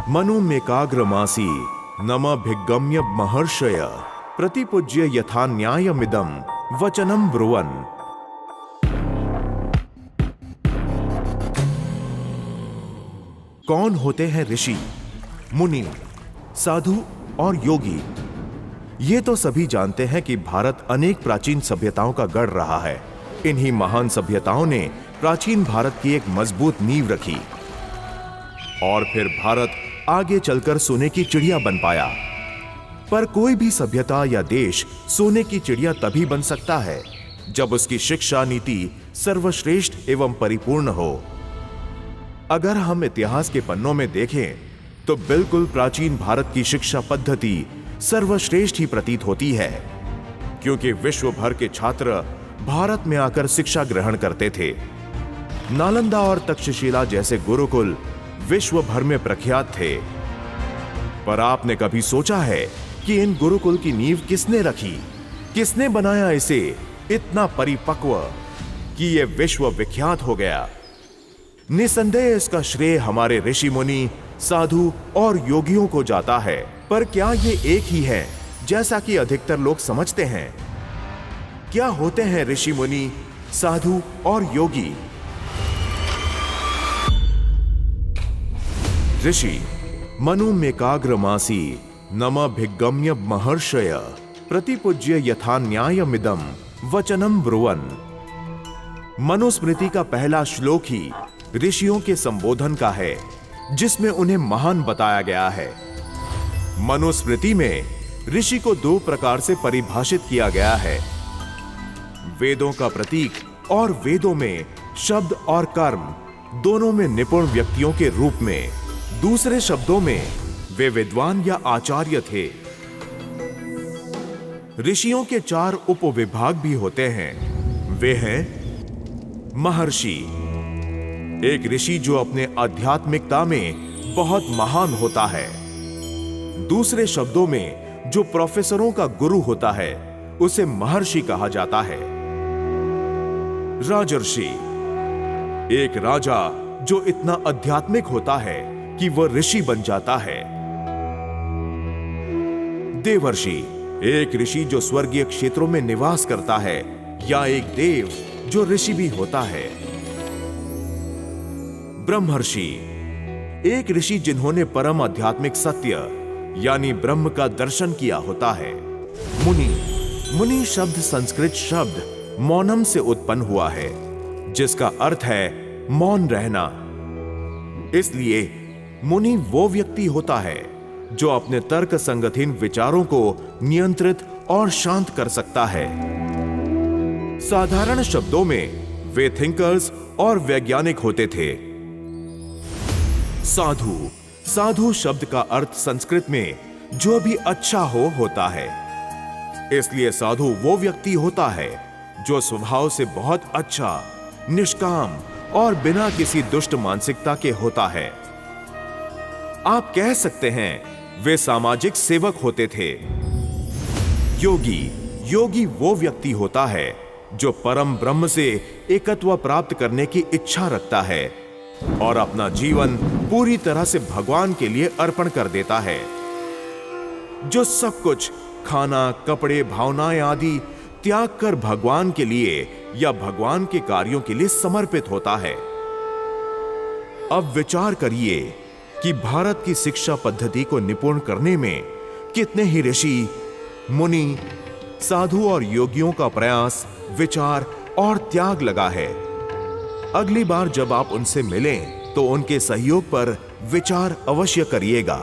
मनु मेकाग्रमासी नमभिगम्य महर्षय प्रतिपूज्य यथा न्यायमिदं वचनं ब्रुवन्। कौन होते हैं ऋषि, मुनि, साधु और योगी? ये तो सभी जानते हैं कि भारत अनेक प्राचीन सभ्यताओं का गढ़ रहा है। इन्हीं महान सभ्यताओं ने प्राचीन भारत की एक मजबूत नींव रखी और फिर भारत आगे चलकर सोने की चिड़िया बन पाया। पर कोई भी सभ्यता या देश सोने की चिड़िया तभी बन सकता है जब उसकी शिक्षा नीति सर्वश्रेष्ठ एवं परिपूर्ण हो। अगर हम इतिहास के पन्नों में देखें तो बिल्कुल प्राचीन भारत की शिक्षा पद्धति सर्वश्रेष्ठ ही प्रतीत होती है, क्योंकि विश्व भर के छात्र भारत में आकर शिक्षा ग्रहण करते थे। नालंदा और तक्षशिला जैसे गुरुकुल विश्व भर में प्रख्यात थे। पर आपने कभी सोचा है कि इन गुरुकुल की नींव किसने रखी? किसने बनाया इसे इतना परिपक्व कि यह विश्व विख्यात हो गया? निसंदेह इसका श्रेय हमारे ऋषि मुनि, साधु और योगियों को जाता है। पर क्या ये एक ही है जैसा कि अधिकतर लोग समझते हैं? क्या होते हैं ऋषि मुनि, साधु और योगी? ऋषि मनु मेकाग्रमासी नमभिगम्य महर्षय प्रतिपूज्य यथा न्यायमिदं वचनं ब्रुवन्। मनुस्मृति का पहला श्लोक ही ऋषियों के संबोधन का है, जिसमें उन्हें महान बताया गया है। मनुस्मृति में ऋषि को दो प्रकार से परिभाषित किया गया है, वेदों का प्रतीक और वेदों में शब्द और कर्म दोनों में निपुण व्यक्तियों के रूप में। दूसरे शब्दों में वे विद्वान या आचार्य थे। ऋषियों के 4 उपविभाग भी होते हैं। वे हैं महर्षि, एक ऋषि जो अपने आध्यात्मिकता में बहुत महान होता है। दूसरे शब्दों में जो प्रोफेसरों का गुरु होता है उसे महर्षि कहा जाता है। राजर्षि, एक राजा जो इतना आध्यात्मिक होता है कि वह ऋषि बन जाता है। देवर्षि, एक ऋषि जो स्वर्गीय क्षेत्रों में निवास करता है, या एक देव जो ऋषि भी होता है। ब्रह्मर्षि, एक ऋषि जिन्होंने परम आध्यात्मिक सत्य यानी ब्रह्म का दर्शन किया होता है। मुनि, मुनि शब्द संस्कृत शब्द मौनम से उत्पन्न हुआ है, जिसका अर्थ है मौन रहना। इसलिए मुनि वो व्यक्ति होता है जो अपने तर्क संगतहीन विचारों को नियंत्रित और शांत कर सकता है। साधारण शब्दों में वे थिंकर्स और वैज्ञानिक होते थे। साधु, साधु शब्द का अर्थ संस्कृत में जो भी अच्छा हो होता है। इसलिए साधु वो व्यक्ति होता है जो स्वभाव से बहुत अच्छा, निष्काम और बिना किसी दुष्ट मानसिकता के होता है। आप कह सकते हैं वे सामाजिक सेवक होते थे। योगी, योगी वो व्यक्ति होता है जो परम ब्रह्म से एकत्व प्राप्त करने की इच्छा रखता है और अपना जीवन पूरी तरह से भगवान के लिए अर्पण कर देता है, जो सब कुछ खाना, कपड़े, भावनाएं आदि त्याग कर भगवान के लिए या भगवान के कार्यों के लिए समर्पित होता है। अब विचार करिए कि भारत की शिक्षा पद्धति को निपुण करने में कितने ही ऋषि, मुनि, साधु और योगियों का प्रयास, विचार और त्याग लगा है। अगली बार जब आप उनसे मिलें तो उनके सहयोग पर विचार अवश्य करिएगा।